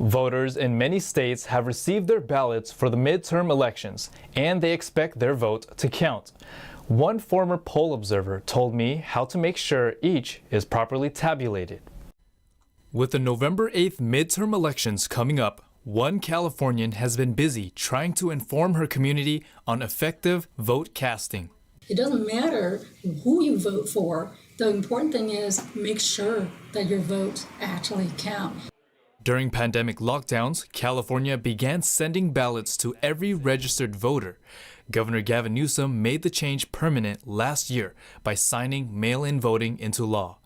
Voters in many states have received their ballots for the midterm elections, and they expect their vote to count. One former poll observer told me how to make sure each is properly tabulated. With the November 8th midterm elections coming up, one Californian has been busy trying to inform her community on effective vote casting. It doesn't matter who you vote for. The important thing is make sure that your votes actually count. During pandemic lockdowns, California began sending ballots to every registered voter. Governor Gavin Newsom made the change permanent last year by signing mail-in voting into law.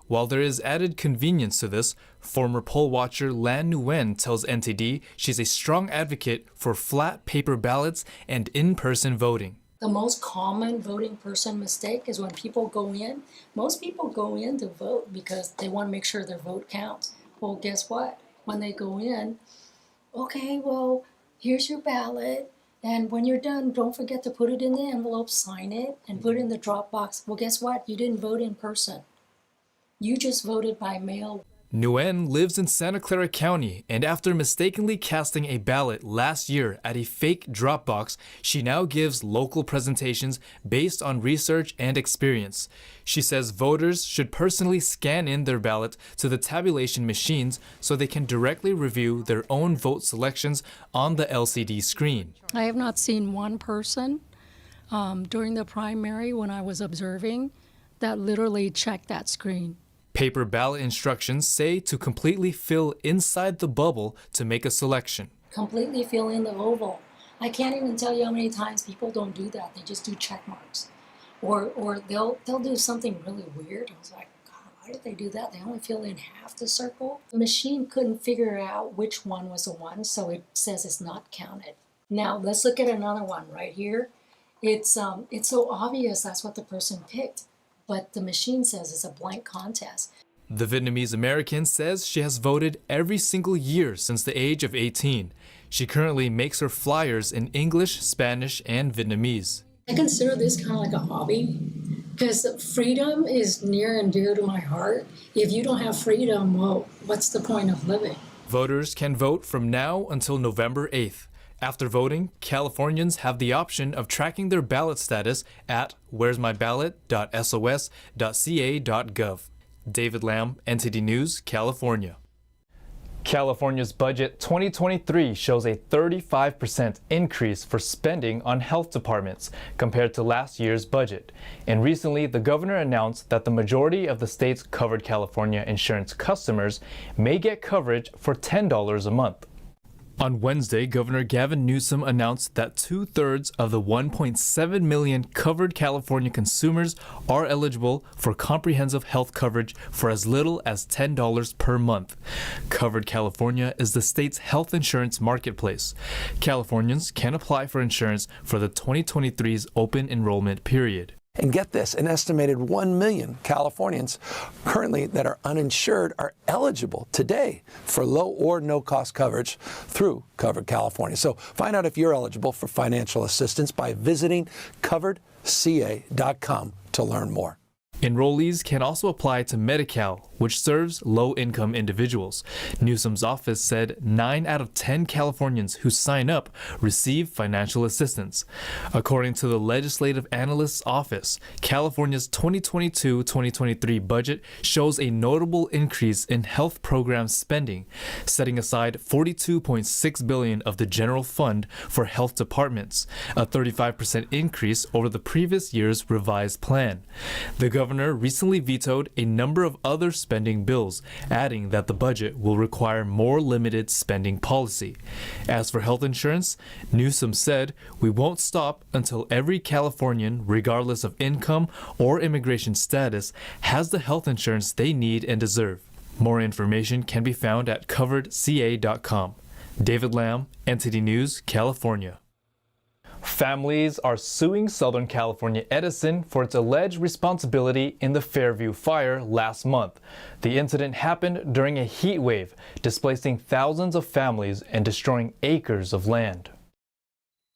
While there is added convenience to this, former poll watcher Lan Nguyen tells NTD she's a strong advocate for flat paper ballots and in-person voting. The most common voting person mistake is when people go in. Most people go in to vote because they want to make sure their vote counts. Well, guess what? When they go in, okay, well, here's your ballot. And when you're done, don't forget to put it in the envelope, sign it, and put it in the drop box. Well, guess what? You didn't vote in person. You just voted by mail. Nguyen lives in Santa Clara County, and after mistakenly casting a ballot last year at a fake drop box, she now gives local presentations based on research and experience. She says voters should personally scan in their ballot to the tabulation machines so they can directly review their own vote selections on the LCD screen. I have not seen one person during the primary when I was observing that literally checked that screen. Paper ballot instructions say to completely fill inside the bubble to make a selection. Completely fill in the oval. I can't even tell you how many times people don't do that. They just do check marks. Or they'll do something really weird. I was like, God, why did they do that? They only fill in half the circle. The machine couldn't figure out which one was the one, so it says it's not counted. Now, let's look at another one right here. It's so obvious that's what the person picked. But the machine says it's a blank contest. The Vietnamese American says she has voted every single year since the age of 18. She currently makes her flyers in English, Spanish, and Vietnamese. I consider this kind of like a hobby because freedom is near and dear to my heart. If you don't have freedom, well, what's the point of living? Voters can vote from now until November 8th. After voting, Californians have the option of tracking their ballot status at where'smyballot.sos.ca.gov. David Lamb, NTD News, California. California's budget 2023 shows a 35% increase for spending on health departments compared to last year's budget. And recently, the governor announced that the majority of the state's covered California insurance customers may get coverage for $10 a month. On Wednesday, Governor Gavin Newsom announced that 2/3 of the 1.7 million covered California consumers are eligible for comprehensive health coverage for as little as $10 per month. Covered California is the state's health insurance marketplace. Californians can apply for insurance for the 2023's open enrollment period. And get this, an estimated 1 million Californians currently that are uninsured are eligible today for low or no cost coverage through Covered California. So find out if you're eligible for financial assistance by visiting coveredca.com to learn more. Enrollees can also apply to Medi-Cal, which serves low-income individuals. Newsom's office said 9 out of 10 Californians who sign up receive financial assistance. According to the Legislative Analyst's Office, California's 2022-2023 budget shows a notable increase in health program spending, setting aside $42.6 billion of the general fund for health departments, a 35% increase over the previous year's revised plan. The governor recently vetoed a number of other spending bills, adding that the budget will require more limited spending policy. As for health insurance, Newsom said, "We won't stop until every Californian, regardless of income or immigration status, has the health insurance they need and deserve." More information can be found at coveredca.com. David Lamb, NTD News, California. Families are suing Southern California Edison for its alleged responsibility in the Fairview fire last month. The incident happened during a heat wave, displacing thousands of families and destroying acres of land.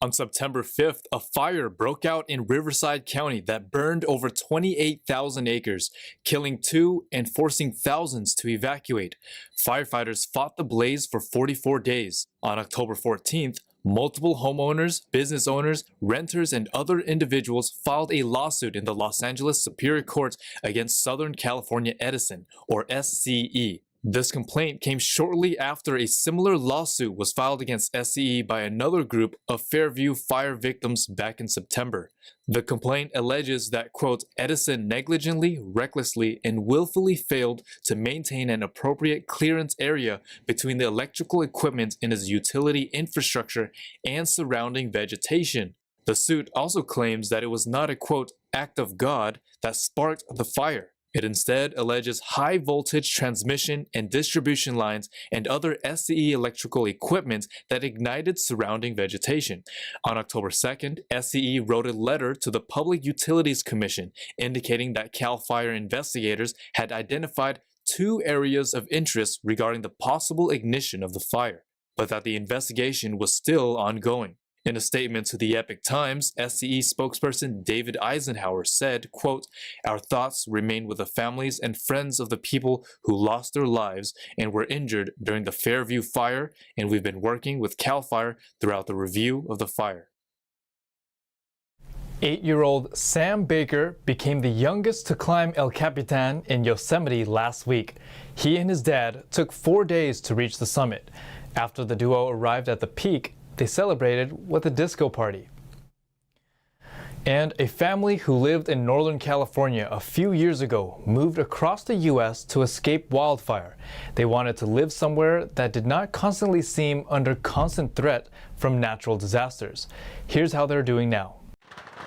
On September 5th, a fire broke out in Riverside County that burned over 28,000 acres, killing 2 and forcing thousands to evacuate. Firefighters fought the blaze for 44 days. On October 14th, multiple homeowners, business owners, renters, and other individuals filed a lawsuit in the Los Angeles Superior Court against Southern California Edison, or SCE. This complaint came shortly after a similar lawsuit was filed against SCE by another group of Fairview fire victims back in September. The complaint alleges that, quote, Edison negligently, recklessly, and willfully failed to maintain an appropriate clearance area between the electrical equipment in its utility infrastructure and surrounding vegetation. The suit also claims that it was not a, quote, act of God that sparked the fire. It instead alleges high voltage transmission and distribution lines and other SCE electrical equipment that ignited surrounding vegetation. On October 2nd, SCE wrote a letter to the Public Utilities Commission indicating that CAL FIRE investigators had identified 2 areas of interest regarding the possible ignition of the fire, but that the investigation was still ongoing. In a statement to the Epoch Times, SCE spokesperson David Eisenhower said, quote, our thoughts remain with the families and friends of the people who lost their lives and were injured during the Fairview fire, and we've been working with CAL FIRE throughout the review of the fire. 8-year-old Sam Baker became the youngest to climb El Capitan in Yosemite last week. He and his dad took 4 days to reach the summit. After the duo arrived at the peak, they celebrated with a disco party. And a family who lived in Northern California a few years ago moved across the U.S. to escape wildfire. They wanted to live somewhere that did not constantly seem under constant threat from natural disasters. Here's how they're doing now.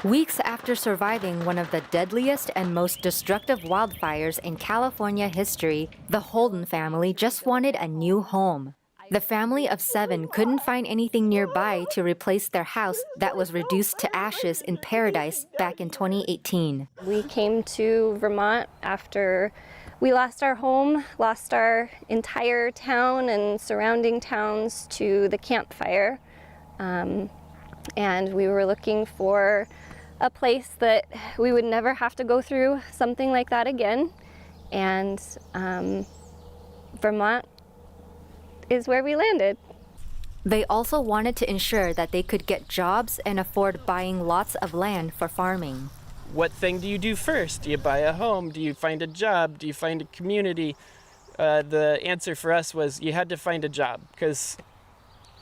Weeks after surviving one of the deadliest and most destructive wildfires in California history, the Holden family just wanted a new home. The family of 7 couldn't find anything nearby to replace their house that was reduced to ashes in Paradise back in 2018. We came to Vermont after we lost our home, lost our entire town and surrounding towns to the Camp Fire. And we were looking for a place that we would never have to go through something like that again. And Vermont is where we landed. They also wanted to ensure that they could get jobs and afford buying lots of land for farming. What thing do you do first? Do you buy a home? Do you find a job? Do you find a community? The answer for us was you had to find a job because,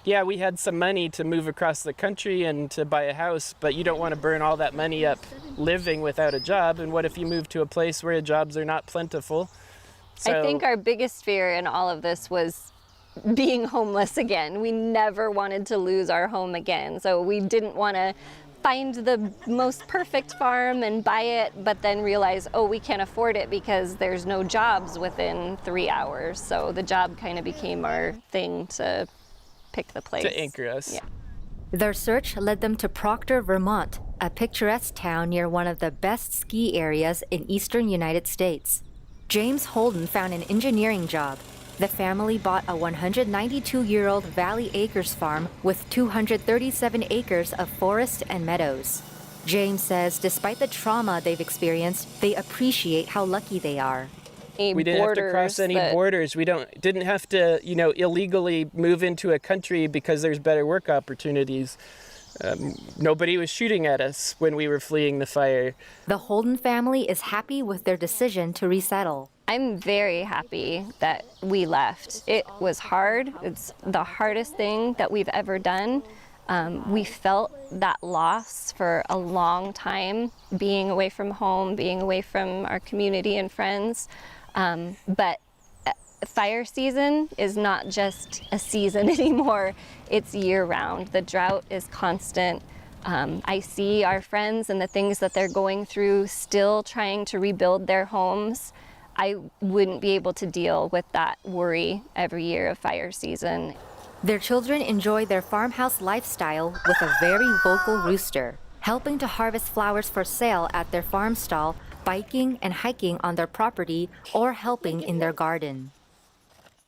yeah, we had some money to move across the country and to buy a house, but you don't want to burn all that money up living without a job. And what if you move to a place where jobs are not plentiful? I think our biggest fear in all of this was being homeless again. We never wanted to lose our home again. So we didn't want to find the most perfect farm and buy it, but then realize, oh, we can't afford it because there's no jobs within 3 hours. So the job kind of became our thing to pick the place. To anchor us. Yeah. Their search led them to Proctor, Vermont, a picturesque town near one of the best ski areas in eastern United States. James Holden found an engineering job. The family bought a 192-year-old Valley Acres farm with 237 acres of forest and meadows. James says despite the trauma they've experienced, they appreciate how lucky they are. We didn't have to cross any borders. We didn't have to, illegally move into a country because there's better work opportunities. Nobody was shooting at us when we were fleeing the fire. The Holden family is happy with their decision to resettle. I'm very happy that we left. It was hard. It's the hardest thing that we've ever done. We felt that loss for a long time, being away from home, being away from our community and friends. But fire season is not just a season anymore. It's year-round. The drought is constant. I see our friends and the things that they're going through, still trying to rebuild their homes. I wouldn't be able to deal with that worry every year of fire season. Their children enjoy their farmhouse lifestyle with a very vocal rooster, helping to harvest flowers for sale at their farm stall, biking and hiking on their property, or helping in their garden.